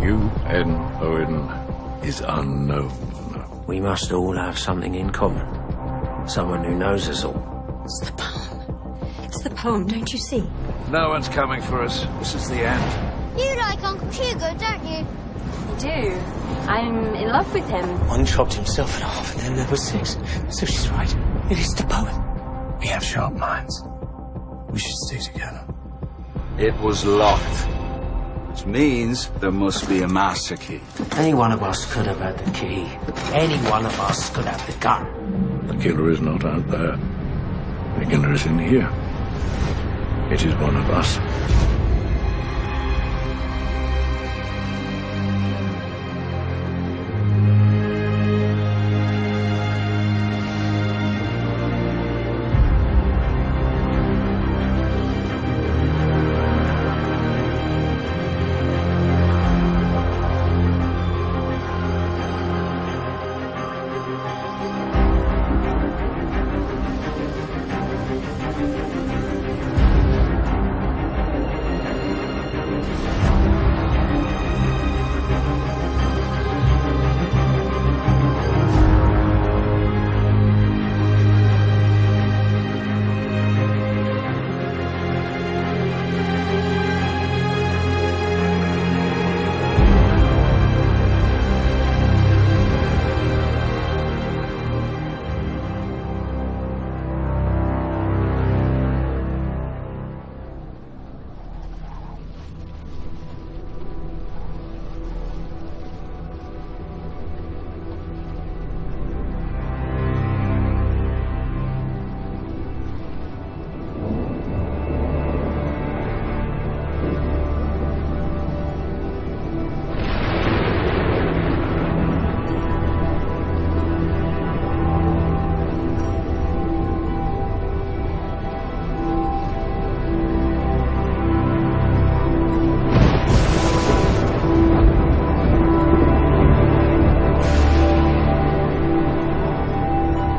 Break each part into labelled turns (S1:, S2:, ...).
S1: UN is unknown.
S2: We must all have something in common. Someone who knows us all.
S3: It's the poem. It's the poem, don't you see?
S1: No one's coming for us. This is the end.
S4: You like Uncle Hugo, don't you?
S5: I do. I'm in love with him.
S2: One chopped himself in half, and then there were 6. So she's right. It is the poem. We have sharp minds. We should stay together.
S6: It was locked, which means there must be a master key.
S2: Any one of us could have had the key. Any one of us could have the gun.
S1: The killer is not out there. The killer is in here. It is one of us.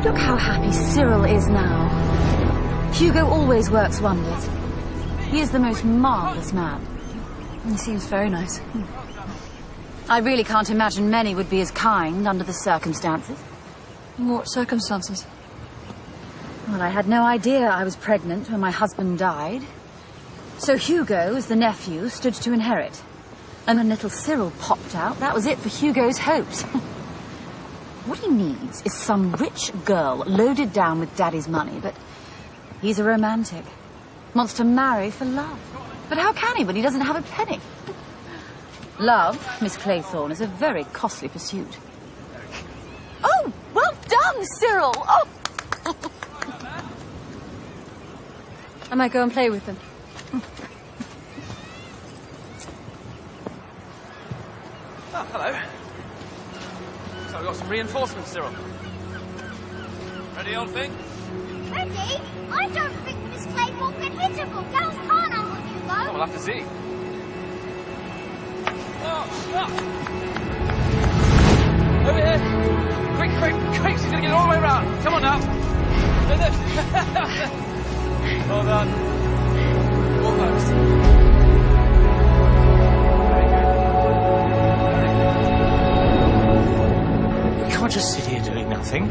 S5: Look how happy Cyril is now. Hugo always works wonders. He is the most marvellous man.
S3: He seems very nice.
S5: I really can't imagine many would be as kind under the circumstances.
S3: What circumstances?
S5: Well, I had no idea I was pregnant when my husband died. So Hugo, as the nephew, stood to inherit. And when little Cyril popped out, that was it for Hugo's hopes. What he needs is some rich girl loaded down with Daddy's money, but he's a romantic. Wants to marry for love. But how can he when he doesn't have a penny? Love, Miss Claythorne, is a very costly pursuit. Oh, well done, Cyril! Oh!
S3: I might go and play with them.
S7: Oh, hello. So we've got some reinforcements, Cyril. Ready, old thing?
S4: Ready? I don't think Miss Claythorne can hit a ball. Girls can't, Uncle Hugo.
S7: Oh, we'll have to see. Oh, stop! Over here! Quick, quick, quick! She's gonna get all the way around. Come on now. Well done. Almost.
S2: We can't just sit here doing nothing.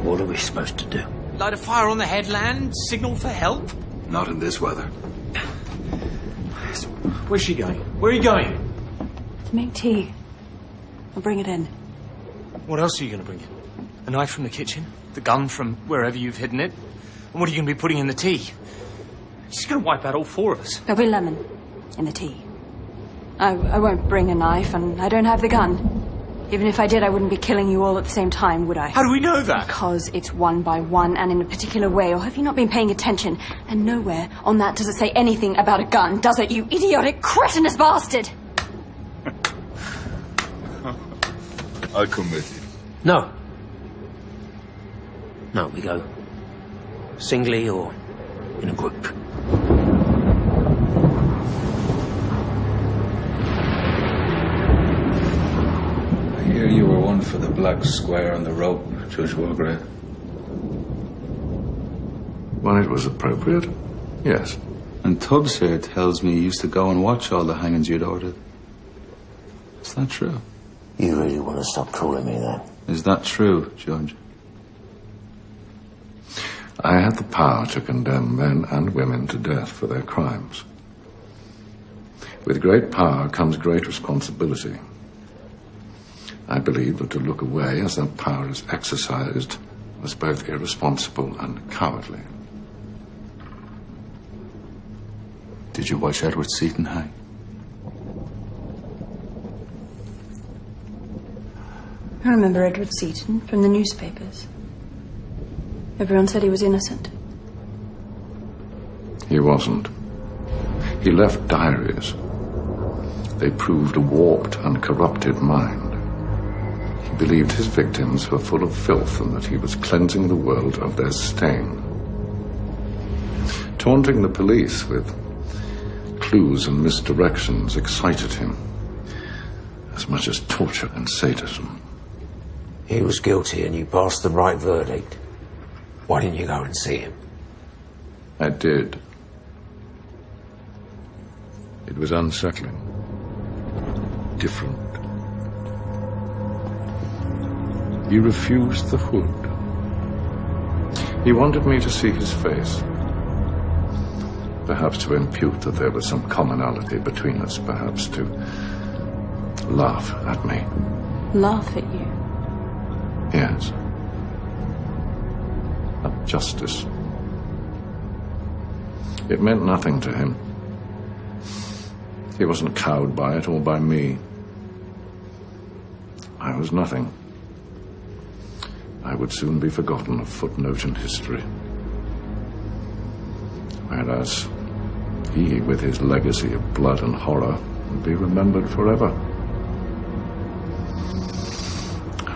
S2: What are we supposed to do?
S8: Light a fire on the headland? Signal for help?
S6: Not in this weather.
S8: Where's she going? Where are you going?
S3: To make tea. I'll bring it in.
S8: What else are you going to bring in? A knife from the kitchen? The gun from wherever you've hidden it? And what are you going to be putting in the tea? She's going to wipe out all 4 of us.
S3: There'll be lemon in the tea. I won't bring a knife, and I don't have the gun. Even if I did, I wouldn't be killing you all at the same time, would I?
S8: How do we know that?
S3: Because it's one by one and in a particular way. Or have you not been paying attention? And nowhere on that does it say anything about a gun, does it, you idiotic, cretinous bastard?
S6: I'll come with you.
S2: No. No, we go singly or in a group.
S1: I hear you were one for the black square on the rope, Judge Wargrave. When it was appropriate, yes.
S6: And Tubbs here tells me you used to go and watch all the hangings you'd ordered. Is that true?
S2: You really want to stop calling me that?
S6: Is that true, George?
S1: I had the power to condemn men and women to death for their crimes. With great power comes great responsibility. I believe that to look away as that power is exercised was both irresponsible and cowardly.
S6: Did you watch Edward Seaton hang?
S3: I remember Edward Seaton from the newspapers. Everyone said he was innocent.
S1: He wasn't. He left diaries. They proved a warped and corrupted mind. He believed his victims were full of filth and that he was cleansing the world of their stain. Taunting the police with clues and misdirections excited him as much as torture and sadism.
S2: He was guilty and you passed the right verdict. Why didn't you go and see him?
S1: I did. It was unsettling. Different. He refused the hood. He wanted me to see his face. Perhaps to impute that there was some commonality between us. Perhaps to laugh at me.
S3: Laugh at you?
S1: Yes. At justice. It meant nothing to him. He wasn't cowed by it or by me. I was nothing. I would soon be forgotten, a footnote in history. Whereas he, with his legacy of blood and horror, would be remembered forever.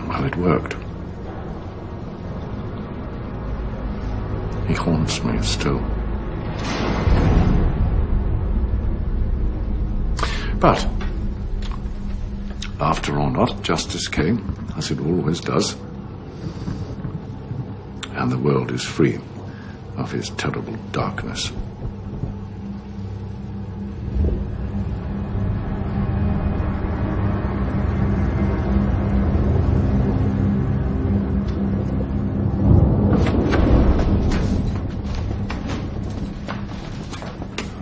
S1: Well, it worked. He haunts me still. But, after or not, justice came, as it always does. And the world is free of his terrible darkness.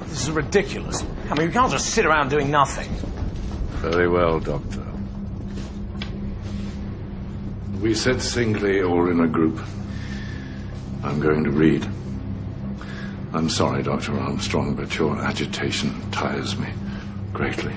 S8: This is ridiculous. I mean, we can't just sit around doing nothing.
S1: Very well, Doctor. We sit singly or in a group. I'm going to read. I'm sorry, Dr. Armstrong, but your agitation tires me greatly.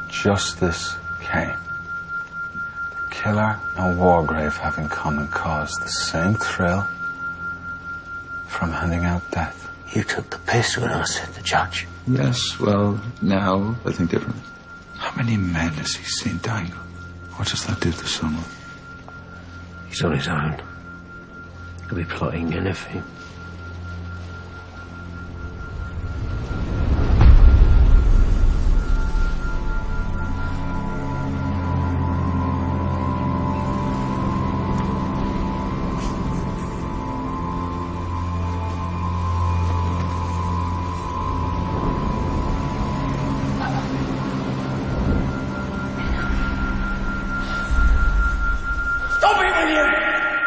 S6: Justice came. The killer and Wargrave have in common cause the same thrill from handing out death.
S2: You took the piss when I said the judge.
S6: Yes, well, now I think differently. How many men has he seen dangle? What does that do to someone?
S2: He's on his own. He'll be plotting anything.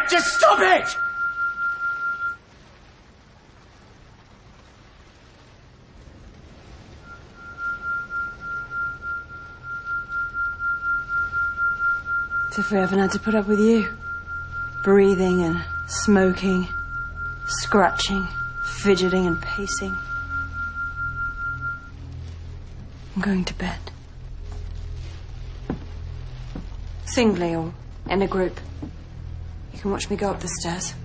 S8: Just stop it!
S3: As if we haven't had to put up with you. Breathing and smoking, scratching, fidgeting and pacing. I'm going to bed. Singly or in a group. You can watch me go up the stairs.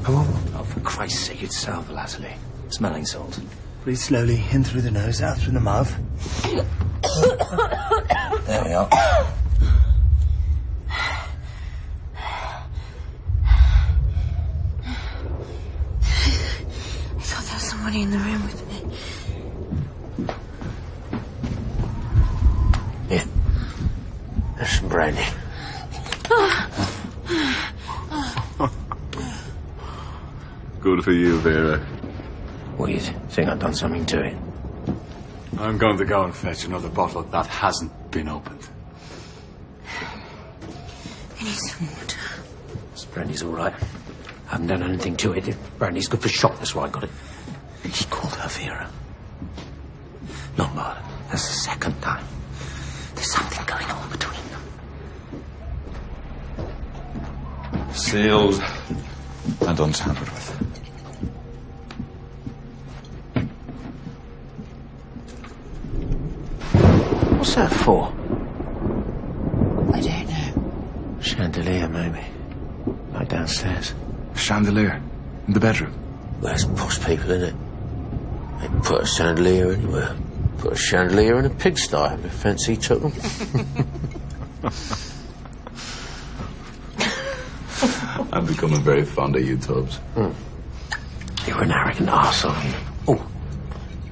S2: Oh, for Christ's sake, it's sal volatile. Smelling salt.
S9: Breathe slowly, in through the nose, out through the mouth.
S2: There we are.
S3: I thought there was somebody in the room with me.
S2: Here. There's some brandy.
S6: Good for you, Vera.
S2: What, you think I've done something to it?
S6: I'm going to go and fetch another bottle that hasn't been opened.
S3: I need some water.
S2: This brandy's all right. I haven't done anything to it. Brandy's good for shock, that's why I got it.
S9: He called her Vera.
S2: No, Marlon, that's the second time. There's something going on between them.
S6: Sealed and untampered with.
S2: What's that for?
S3: I don't know.
S2: Chandelier, maybe. Like downstairs.
S6: Chandelier in the bedroom.
S2: Well, there's posh people in it. They can put a chandelier anywhere. Put a chandelier in a pigsty if the fancy took them.
S6: I'm becoming very fond of you, Tubbs.
S2: You're an arrogant arse, aren't you? Oh,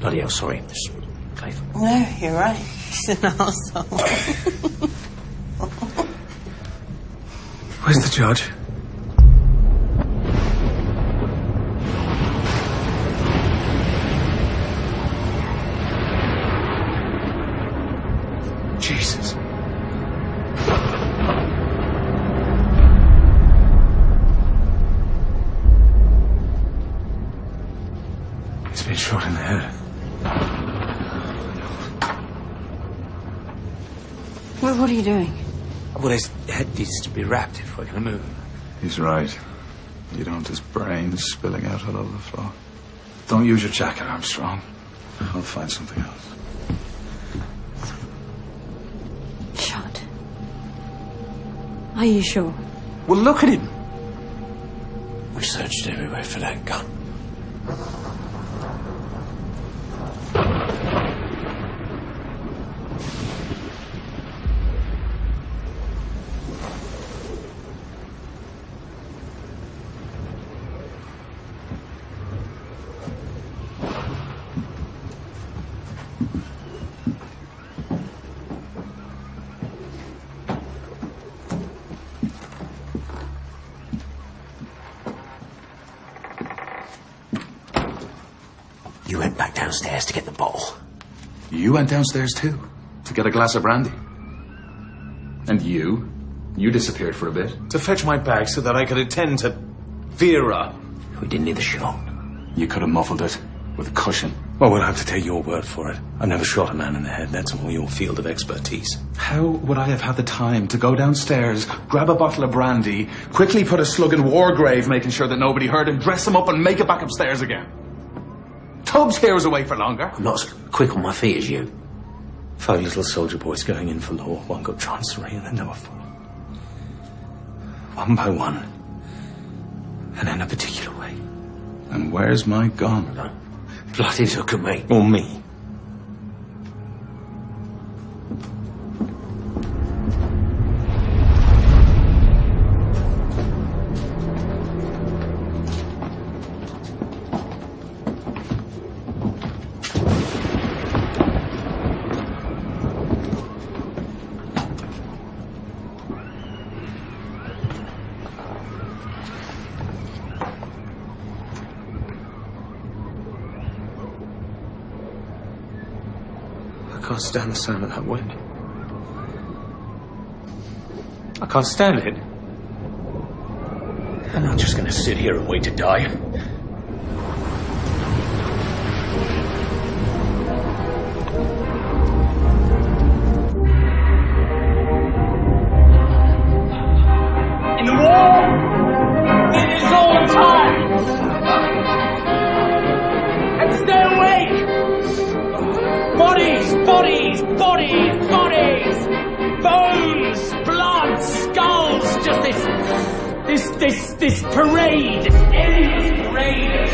S2: bloody hell, sorry, Miss Clayton.
S10: No, you're right. He's an arsehole.
S9: Where's the judge?
S8: Jesus.
S9: He's been shot in the head.
S3: What are you doing?
S8: Well, his head needs to be wrapped if we're going to move him.
S6: He's right. You don't want his brains spilling out all over the floor. Don't use your jacket, Armstrong. I'll find something else.
S3: Shot. Are you sure?
S8: Well, look at him.
S2: We searched everywhere for that gun. You went back downstairs to get the bottle.
S6: You went downstairs too, to get a glass of brandy. And you disappeared for a bit.
S8: To fetch my bag so that I could attend to Vera.
S2: We didn't need the shot.
S6: You could have muffled it with a cushion.
S8: Well, we'll have to take your word for it. I've never shot a man in the head. That's all your field of expertise.
S6: How would I have had the time to go downstairs, grab a bottle of brandy, quickly put a slug in Wargrave, making sure that nobody heard him, dress him up and make it back upstairs again? Tubbs here was away for longer.
S2: I'm not as quick on my feet as you.
S8: 5 little soldier boys going in for law. One got chancery and then there were 4. One by one. And in a particular way.
S6: And where's my gun?
S2: No. Bloody look at me.
S8: Or me. I can't stand the sound of that wind. I can't stand it. I'm not just going to sit here and wait to die. In the wall! Bones, blood, skulls, just this parade, this endless parade of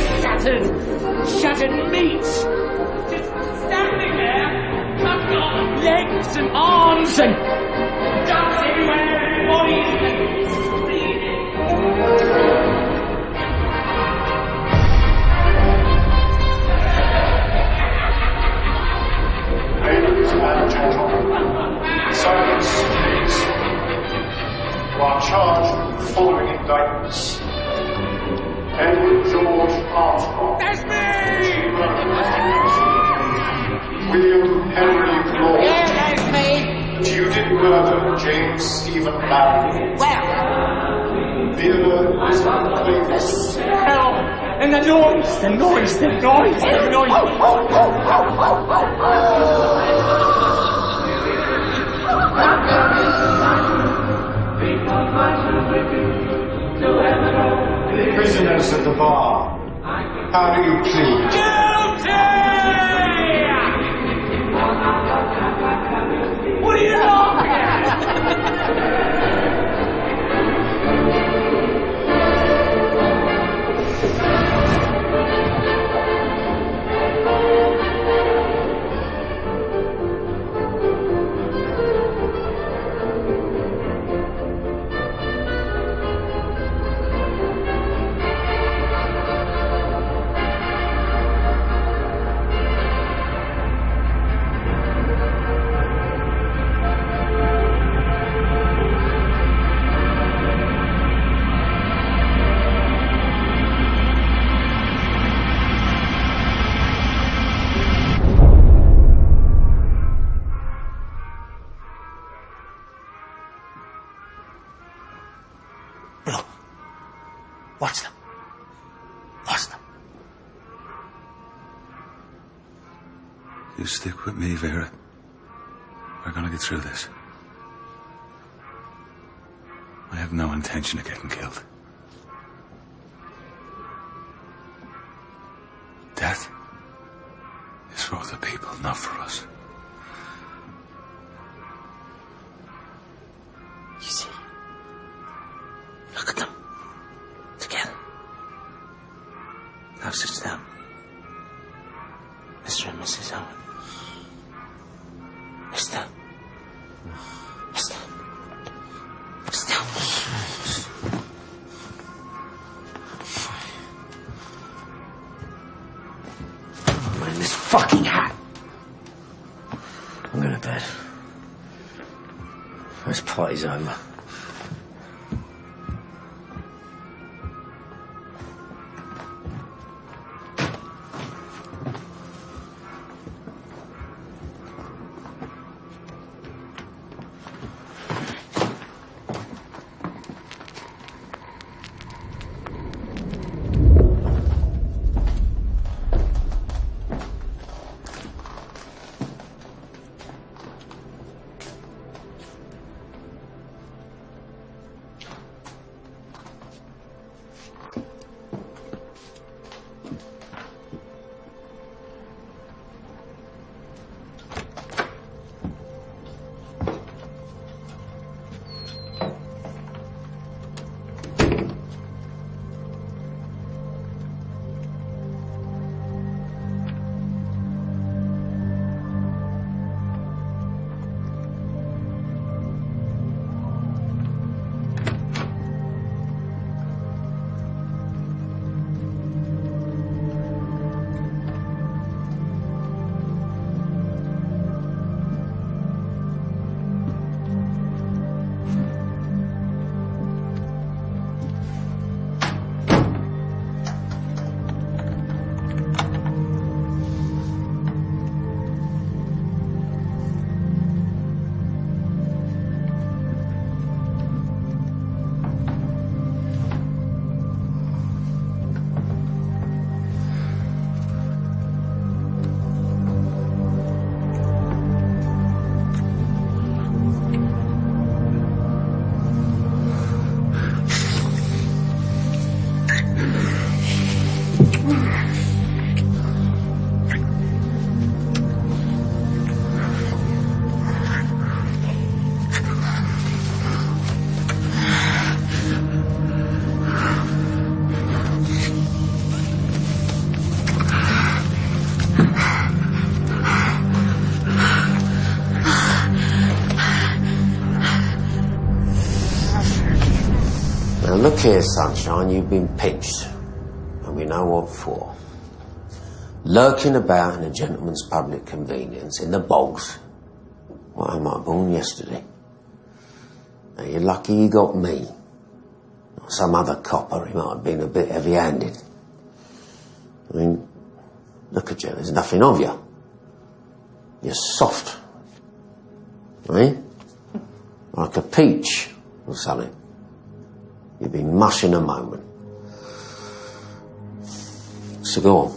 S8: shattered meat. Just standing there, cut off legs and arms and guts everywhere, and bodies and bleeding.
S11: Ladies and gentlemen, silence, please. You are charged with the following indictments. Edward George Armstrong.
S8: That's me!
S11: William Henry Law.
S10: Yeah, that's me.
S11: You did murder James Stephen Barry.
S10: Well,
S11: Theodore Elizabeth Davis.
S8: Hell! And the noise!
S11: Prisoners at the bar, how do you plead?
S8: Guilty! What are you laughing at?
S9: Watch them. Watch them.
S6: You stick with me, Vera. We're gonna get through this. I have no intention of getting killed. Death is for other people, not for us.
S9: You see? Look at them. Together. Now sits down. Mr. and Mrs. Owen. Mr. I'm wearing this fucking hat. I'm going to bed. This party's over. Now look here, Sunshine, you've been pinched. And we know what for. Lurking about in a gentleman's public convenience in the bogs. Well, I might have born yesterday. Now you're lucky you got me. Not some other copper, he might have been a bit heavy-handed. I mean, look at you, there's nothing of you. You're soft. Eh? Like a peach or something. You'd be mush in a moment. So go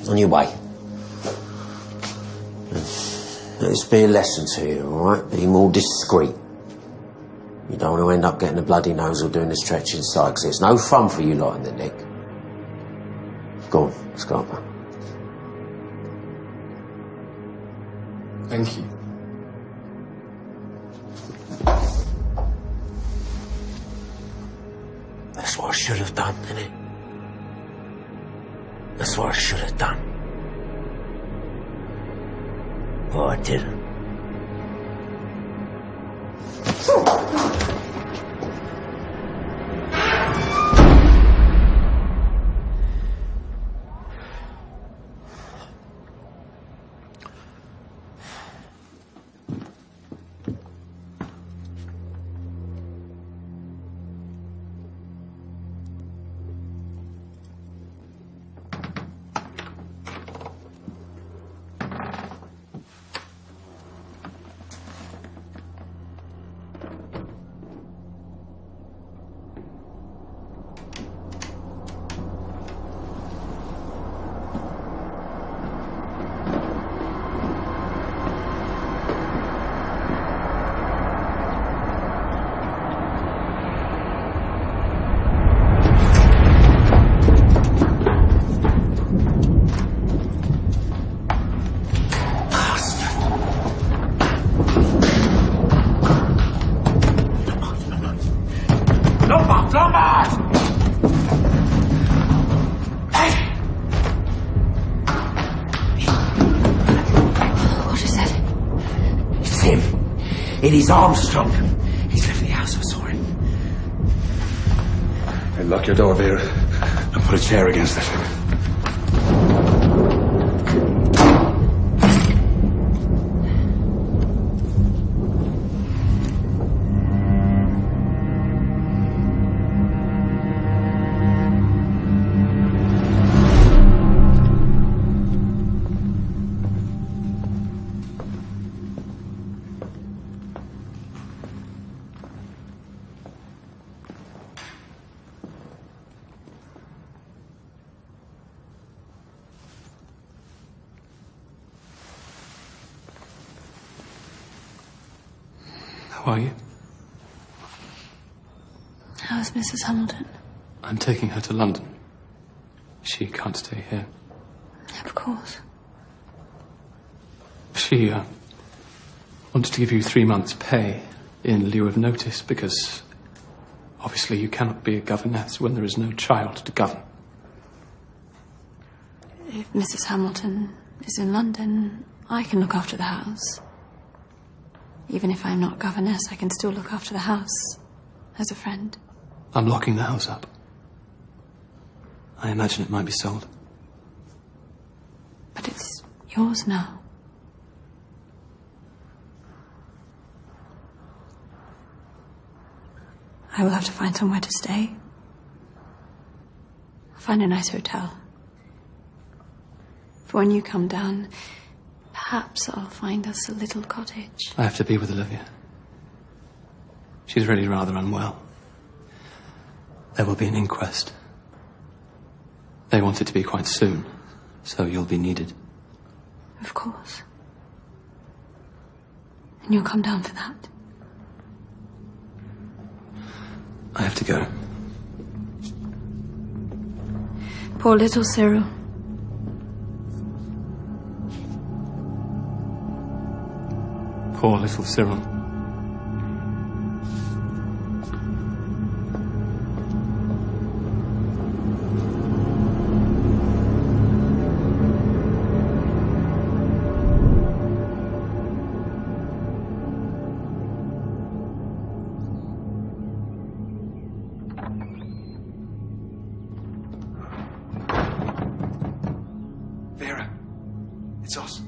S9: on your way. Let this be a lesson to you, alright? Be more discreet. You don't want to end up getting a bloody nose or doing the stretch inside, because it's no fun for you lot in the neck. Go on, Scarpa.
S8: Thank you.
S9: That's what I should have done, innit? That's what I should have done. But I didn't. In his Armstrong. He's left the house, I saw him.
S6: Hey, lock your door, Vera, and put a chair against it. How are you?
S3: How's Mrs. Hamilton?
S8: I'm taking her to London. She can't stay here.
S3: Of course.
S8: She wanted to give you 3 months' pay in lieu of notice because obviously you cannot be a governess when there is no child to govern.
S3: If Mrs. Hamilton is in London, I can look after the house. Even if I'm not governess, I can still look after the house as a friend.
S8: I'm locking the house up. I imagine it might be sold.
S3: But it's yours now. I will have to find somewhere to stay. I'll find a nice hotel. For when you come down, perhaps I'll find us a little cottage.
S8: I have to be with Olivia. She's really rather unwell. There will be an inquest. They want it to be quite soon, so you'll be needed.
S3: Of course. And you'll come down for that.
S8: I have to go.
S3: Poor little Cyril.
S8: Poor little Cyril.
S6: It's us.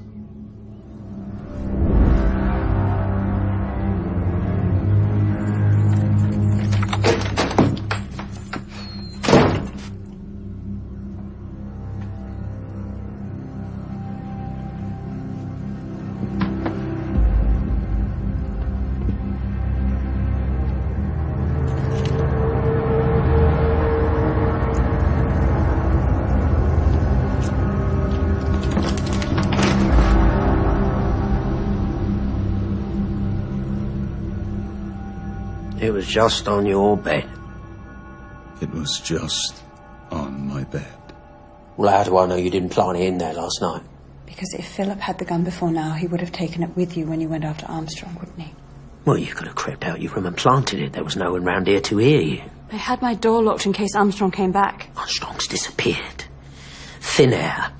S9: It was just on your bed.
S6: It was just on my bed.
S9: Well, how do I know you didn't plant it in there last night?
S3: Because if Philip had the gun before now, he would have taken it with you when you went after Armstrong, wouldn't he?
S9: Well, you could have crept out your room and planted it. There was no one round here to hear you.
S3: I had my door locked in case Armstrong came back.
S9: Armstrong's disappeared. Thin air.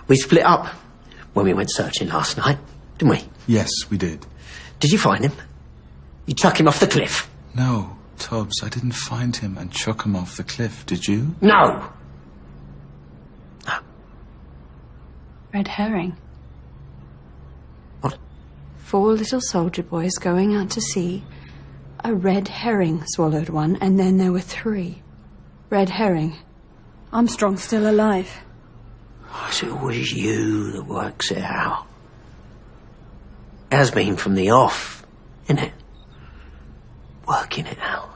S9: We split up when we went searching last night, didn't we?
S6: Yes, we did.
S9: Did you find him? You chuck him off the cliff?
S6: No, Tubbs, I didn't find him and chuck him off the cliff, did you?
S9: No!
S3: Red herring.
S9: What?
S3: 4 little soldier boys going out to sea. A red herring swallowed one, and then there were 3. Red herring. Armstrong's still alive.
S9: It's always you that works it out. It has been from the off, innit? Working it out.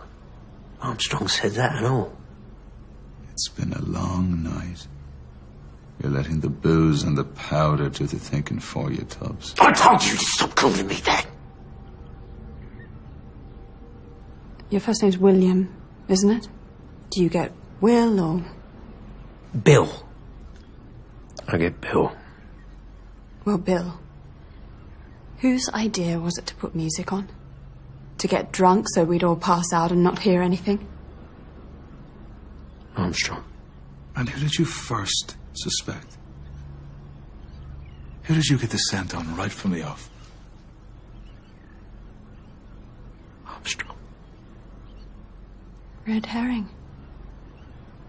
S9: Armstrong said that and all.
S6: It's been a long night. You're letting the booze and the powder do the thinking for you, Tubbs.
S9: I told you to stop calling me that.
S3: Your first name's William, isn't it? Do you get Will or...
S9: Bill. I get Bill.
S3: Well, Bill. Whose idea was it to put music on? To get drunk so we'd all pass out and not hear anything?
S9: Armstrong.
S6: And who did you first suspect? Who did you get the scent on right from the off?
S9: Armstrong.
S3: Red herring.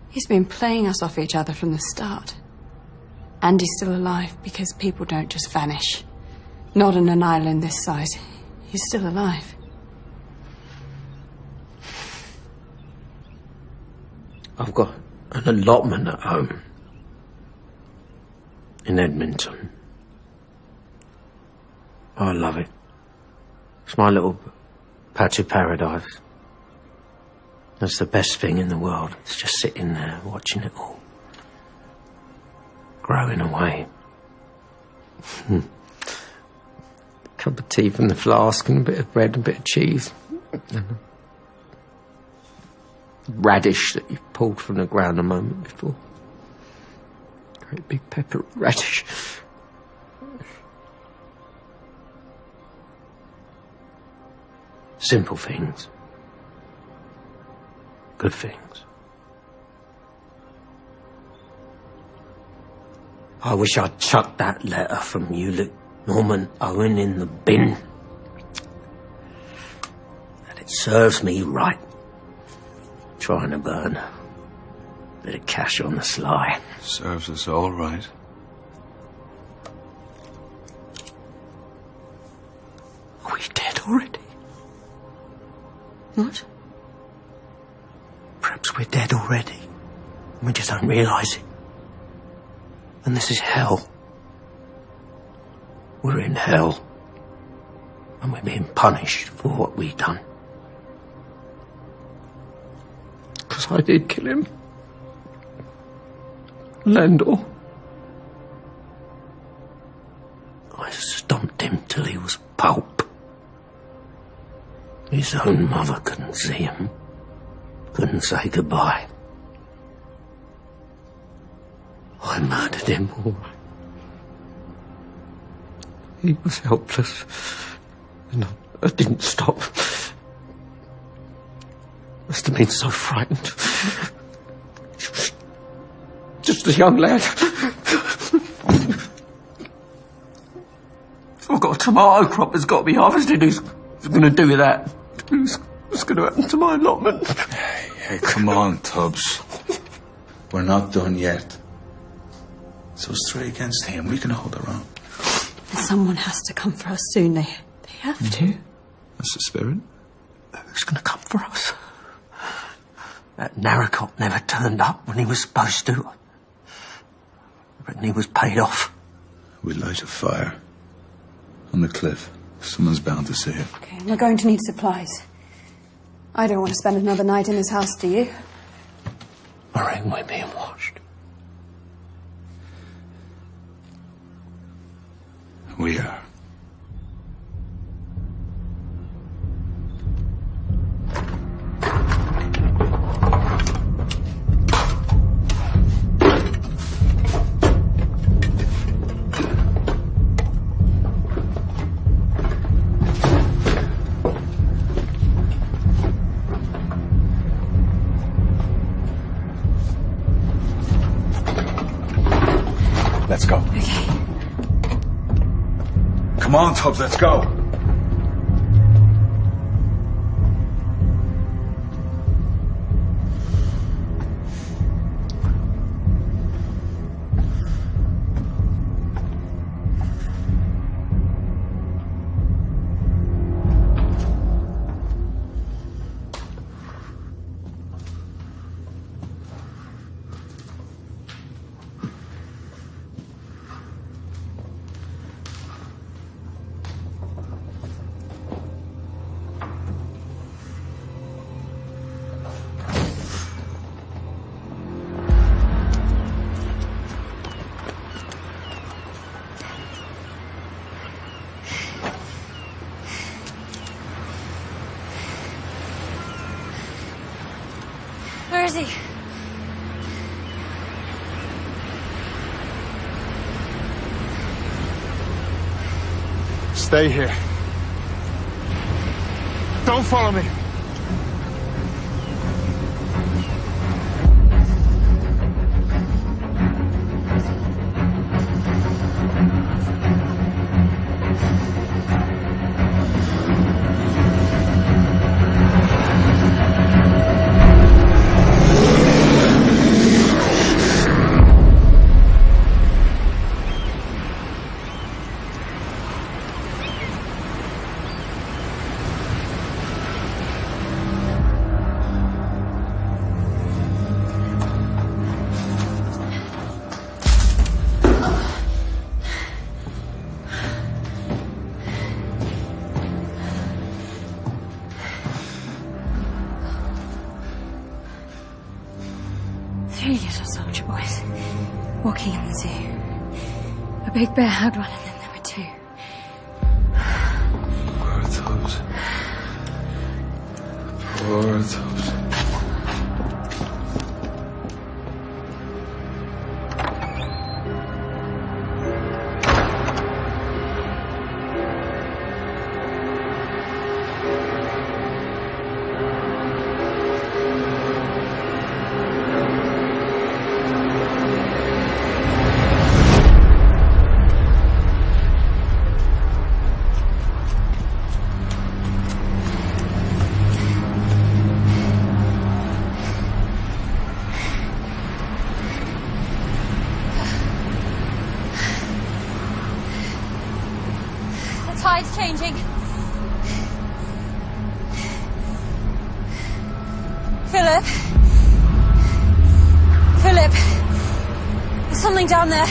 S3: He's been playing us off each other from the start. And he's still alive because people don't just vanish. Not on an island this size. He's still alive.
S9: I've got an allotment at home. In Edmonton. I love it. It's my little patch of paradise. That's the best thing in the world. It's just sitting there watching it all. Growing away. Cup of tea from the flask and a bit of bread and a bit of cheese. Radish that you pulled from the ground a moment before. Great big pepper radish. Simple things. Good things. I wish I'd chucked that letter from you, Norman Owen, in the bin. And it serves me right. Trying to burn a bit of cash on the sly.
S6: Serves us all right.
S9: Are we dead already?
S3: What?
S9: Perhaps we're dead already. And we just don't realise it. And this is hell. We're in hell. And we're being punished for what we've done. Because I did kill him. Landor. I stomped him till he was pulp. His own mother couldn't see him. Couldn't say goodbye. I murdered him all right. He was helpless. And I didn't stop. Must have been so frightened. He was just a young lad. I've got a tomato crop that's got to be harvested. Who's going to do with that? What's going to happen to my allotment?
S6: Hey, come on, Tubbs. We're not done yet. So it's 3 against him. We can hold our own.
S3: And someone has to come for us soon. They have to.
S6: That's the spirit.
S9: Who's going to come for us? That Narracop never turned up when he was supposed to. I reckon he was paid off.
S6: We light a fire on the cliff. Someone's bound to see it.
S3: Okay, we're going to need supplies. I don't want to spend another night in this house, do you?
S9: I reckon we're being watched.
S6: We are. Let's go.
S3: Okay.
S6: Come on, Tubbs, let's go.
S3: Where is he?
S6: Stay here. Don't follow me.
S3: Three little soldier boys walking in the zoo. A big bear hugged one, and then there were two.
S6: Poor Tubbs. Poor Tubbs.
S3: The tide's changing. Philip? Philip? There's something down there.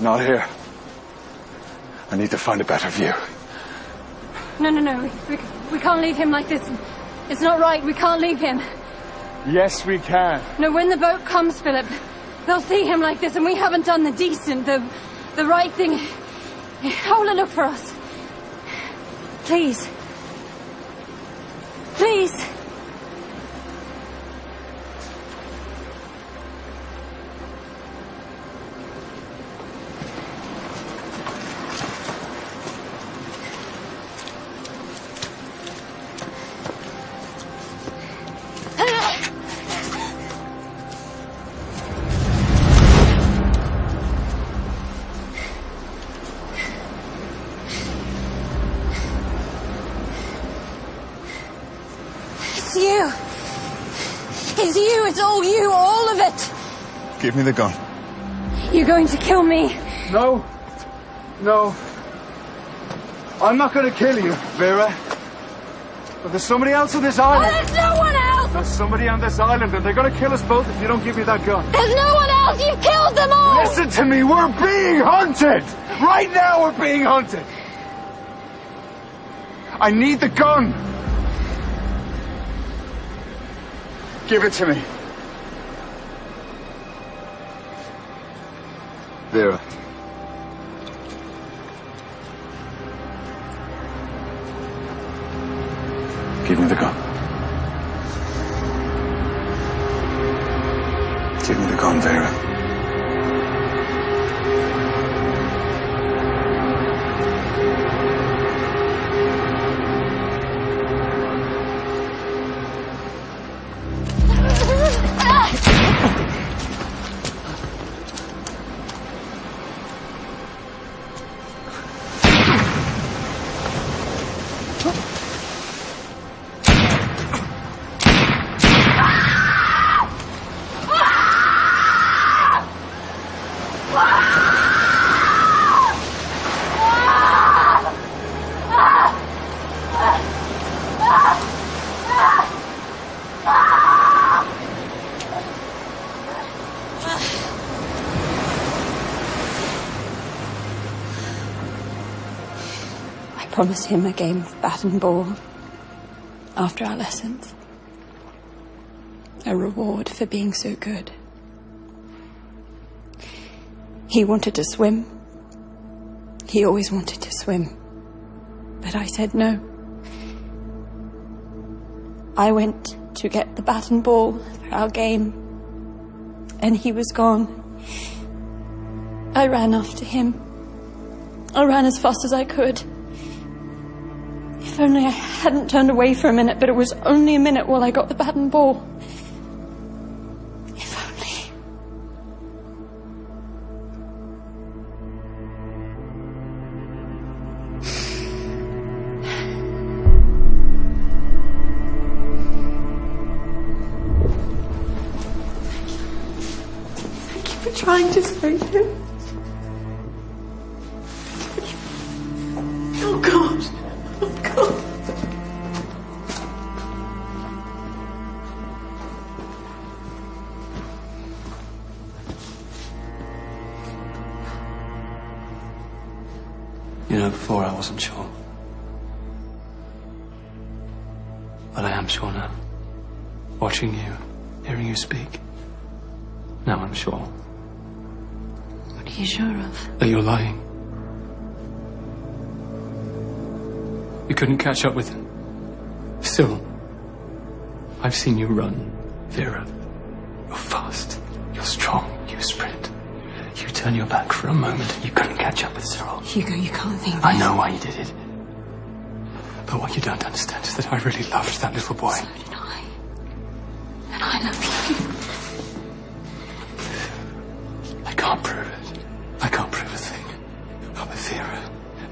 S6: not here. I need to find a better view.
S5: No. We can't leave him like this. It's not right. We can't leave him.
S6: Yes, we can.
S5: No, when the boat comes, Philip, they'll see him like this, and we haven't done the decent, the right thing. Ola, look for us. Please. Please. It's all you, all of it.
S6: Give me the gun.
S5: You're going to kill me.
S6: No. I'm not going to kill you, Vera. But there's somebody else on this island.
S5: Oh, there's no one else!
S6: There's somebody on this island, and they're going to kill us both if you don't give me that gun.
S5: There's no one else! You've killed them all!
S6: Listen to me, we're being hunted! Right now we're being hunted! I need the gun! Give it to me. Vera. Give me the gun. Give me the gun, Vera.
S3: I promised him a game of bat and ball after our lessons. A reward for being so good. He wanted to swim. He always wanted to swim. But I said no. I went to get the bat and ball for our game, and he was gone. I ran after him. I ran as fast as I could. If only I hadn't turned away for a minute, but it was only a minute while I got the bat and ball. If only. Thank you for trying to save him. Oh, God. Oh, God.
S8: You know, before I wasn't sure. But I am sure now. Watching you, hearing you speak. Now I'm sure.
S3: What are you sure of?
S8: That you're lying. You couldn't catch up with him. Still, I've seen you run, Vera. You're fast. You're strong. You sprint. You turn your back for a moment and you couldn't catch up with Cyril.
S3: Hugo, you can't think this.
S8: I know why you did it. But what you don't understand is that I really loved that little boy.
S3: So did I. And I love you.
S8: I can't prove it. I can't prove a thing. Oh, but Vera,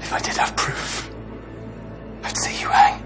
S8: if I did have proof, I'd see you hang.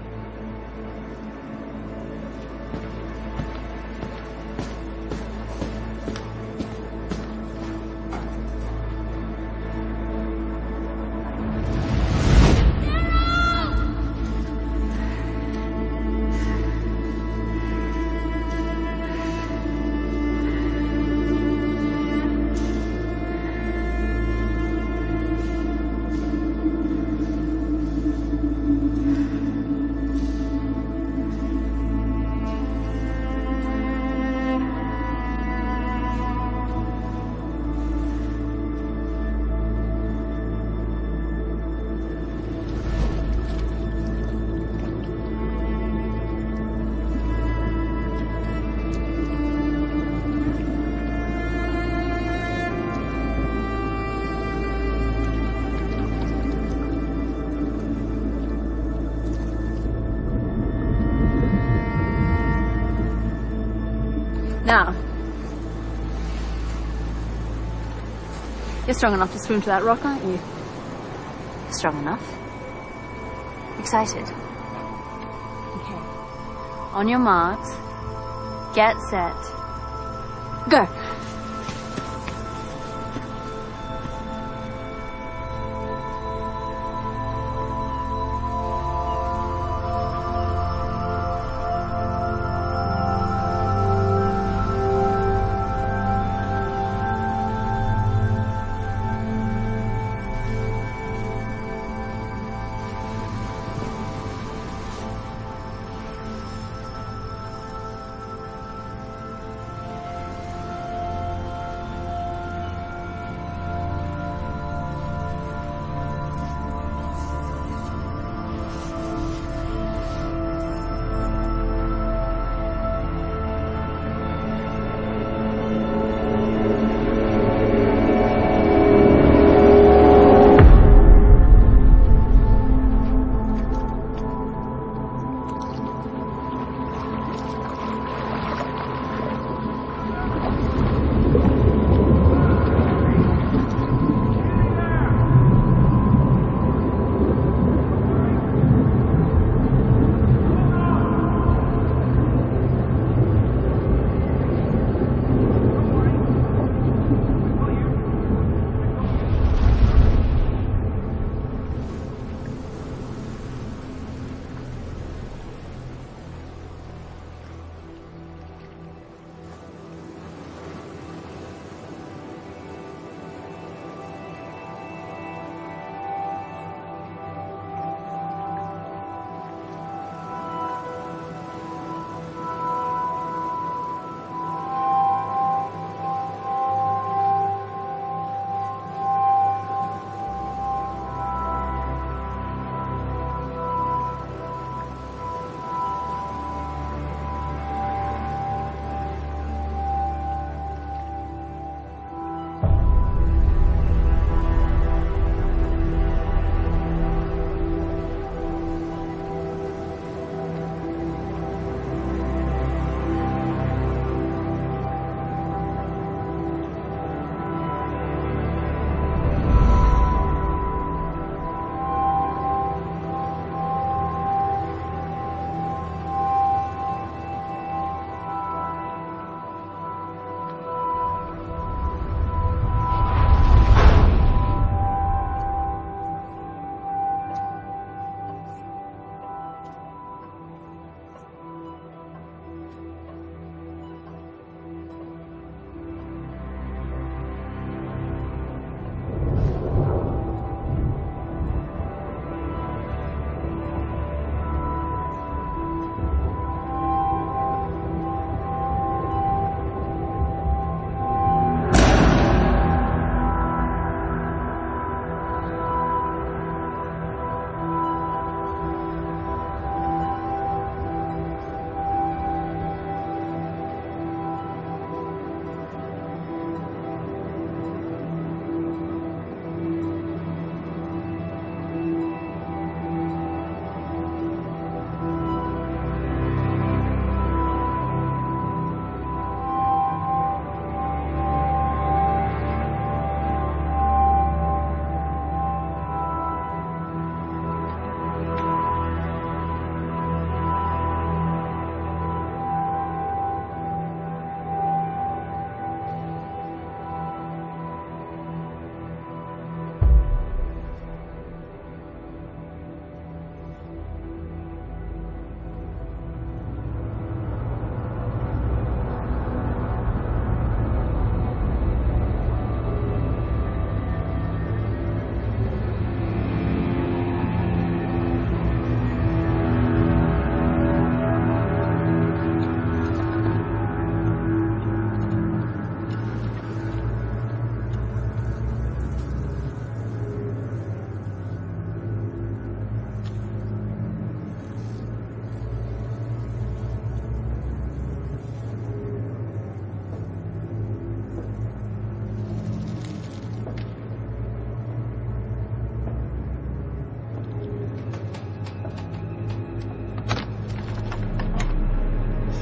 S5: Now, you're strong enough to swim to that rock, aren't you? Strong enough. Excited? Okay. On your marks, get set, go!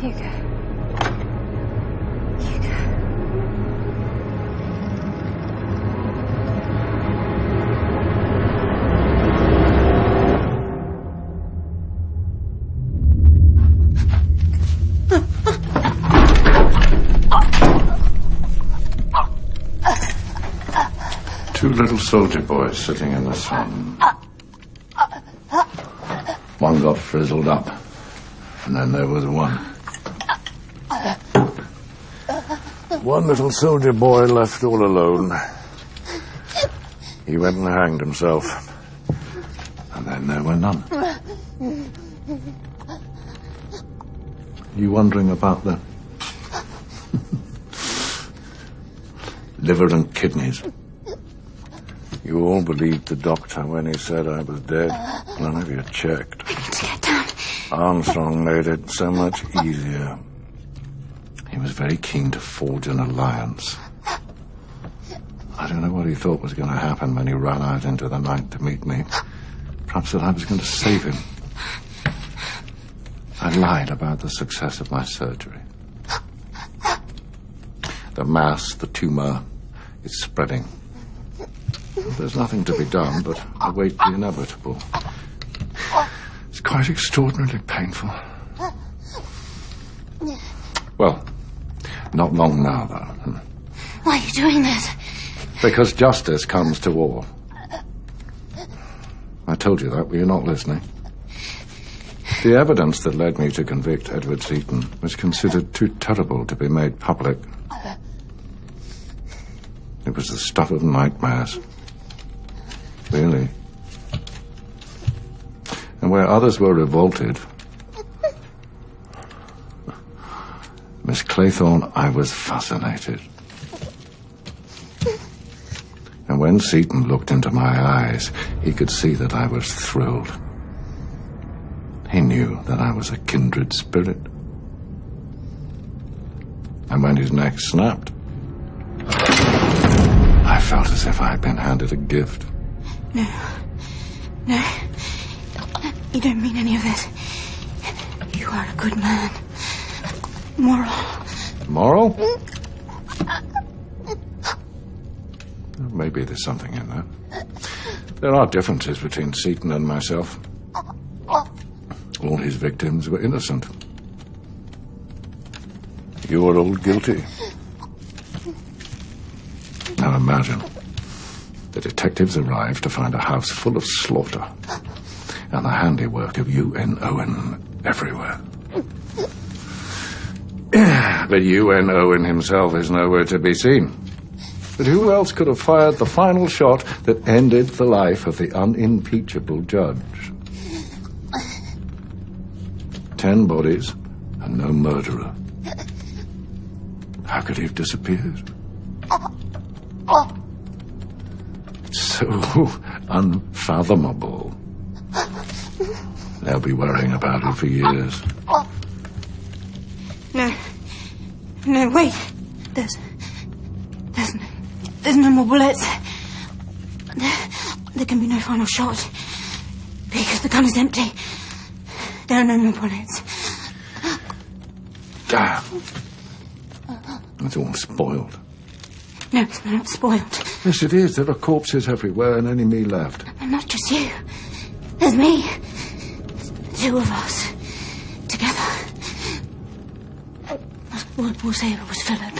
S5: Hugo.
S1: little soldier boys sitting in the sun. One got frizzled up, and then there was one. One little soldier boy left all alone. He went and hanged himself, and then there were none. You wondering about the liver and kidneys? You all believed the doctor when he said I was dead. None of you checked.
S3: I need to get down.
S1: Armstrong made it so much easier. He was very keen to forge an alliance. I don't know what he thought was going to happen when he ran out into the night to meet me. Perhaps that I was going to save him. I lied about the success of my surgery. The mass, the tumour, is spreading. There's nothing to be done but await the inevitable. It's quite extraordinarily painful. Well, not long now, though.
S3: Why are you doing this?
S1: Because justice comes to all. I told you that, were you not listening? The evidence that led me to convict Edward Seaton was considered too terrible to be made public. It was the stuff of nightmares. Really. And where others were revolted, Miss Claythorne, I was fascinated. And when Seaton looked into my eyes, he could see that I was thrilled. He knew that I was a kindred spirit. And when his neck snapped, I felt as if I had been handed a gift.
S3: No. No. You don't mean any of this. You are a good man. Moral.
S1: Moral? Maybe there's something in that. There are differences between Seaton and myself. All his victims were innocent. You were all guilty. Now imagine. The detectives arrived to find a house full of slaughter and the handiwork of U.N. Owen everywhere. But U.N. Owen himself is nowhere to be seen. But who else could have fired the final shot that ended the life of the unimpeachable judge? 10 bodies and no murderer. How could he have disappeared? It's so unfathomable. They'll be worrying about it for years.
S3: No. No, wait. There's no more bullets. There can be no final shot. Because the gun is empty. There are no more bullets.
S1: Damn. It's all spoiled.
S3: No, it's not spoiled.
S1: Yes, it is. There are corpses everywhere and only me left.
S3: And not just you. There's me. Two of us. Together. We'll say it was Philip.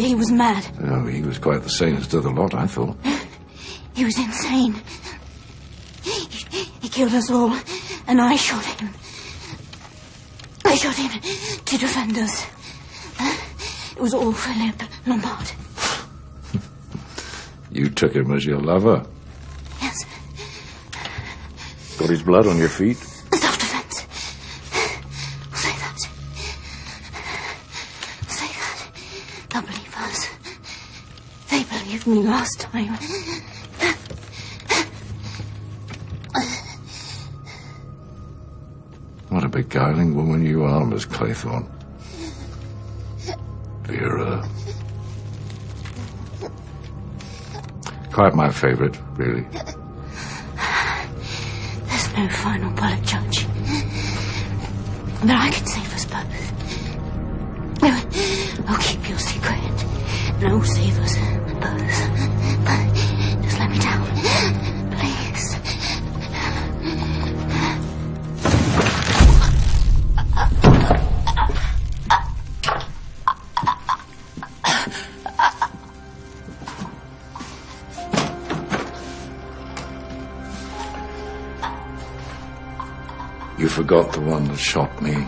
S3: He was mad.
S1: Oh, he was quite the sanest of the lot, I thought.
S3: He was insane. He killed us all, and I shot him. I shot him to defend us. It was all Philip Lombard.
S1: You took him as your lover.
S3: Yes.
S1: Got his blood on your feet?
S3: Self-defense. We'll say that. We'll say that. They'll believe us. They believed me last time.
S1: What a beguiling woman you are, Miss Claythorne. Vera. Quite my favourite, really.
S3: There's no final bullet, Judge. But I can save us both. I'll keep your secret. And I'll save us both. But just let me down. Please.
S1: You forgot the one that shot me.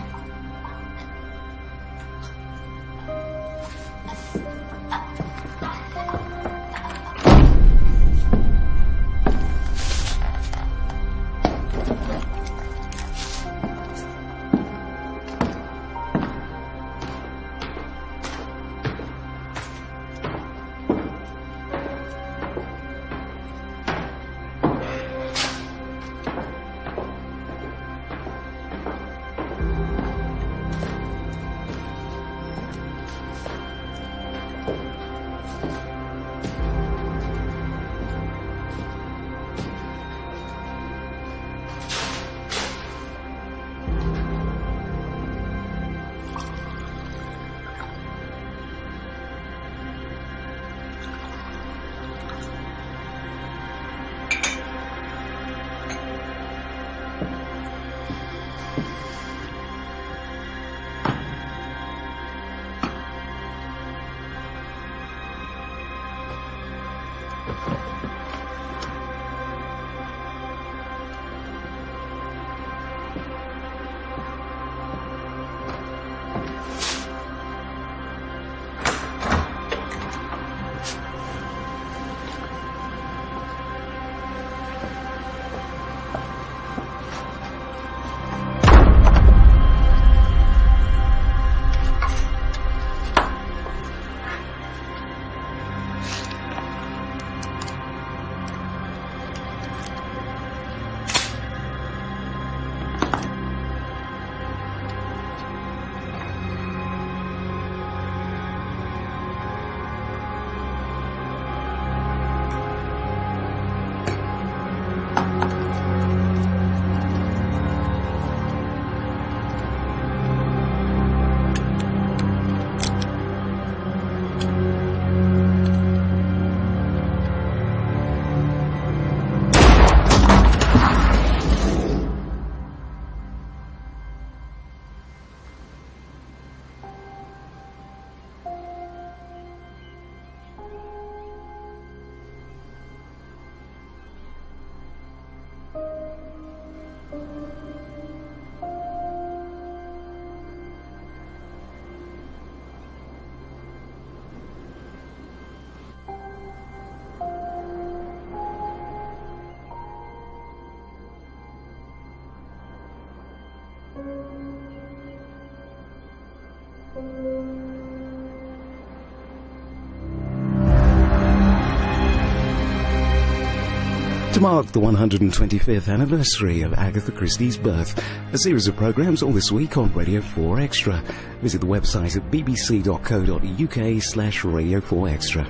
S12: To mark the 125th anniversary of Agatha Christie's birth, a series of programmes all this week on Radio 4 Extra. Visit the website at bbc.co.uk/Radio 4 Extra.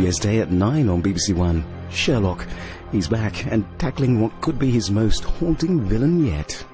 S12: US Day at 9 on BBC One. Sherlock. He's back and tackling what could be his most haunting villain yet.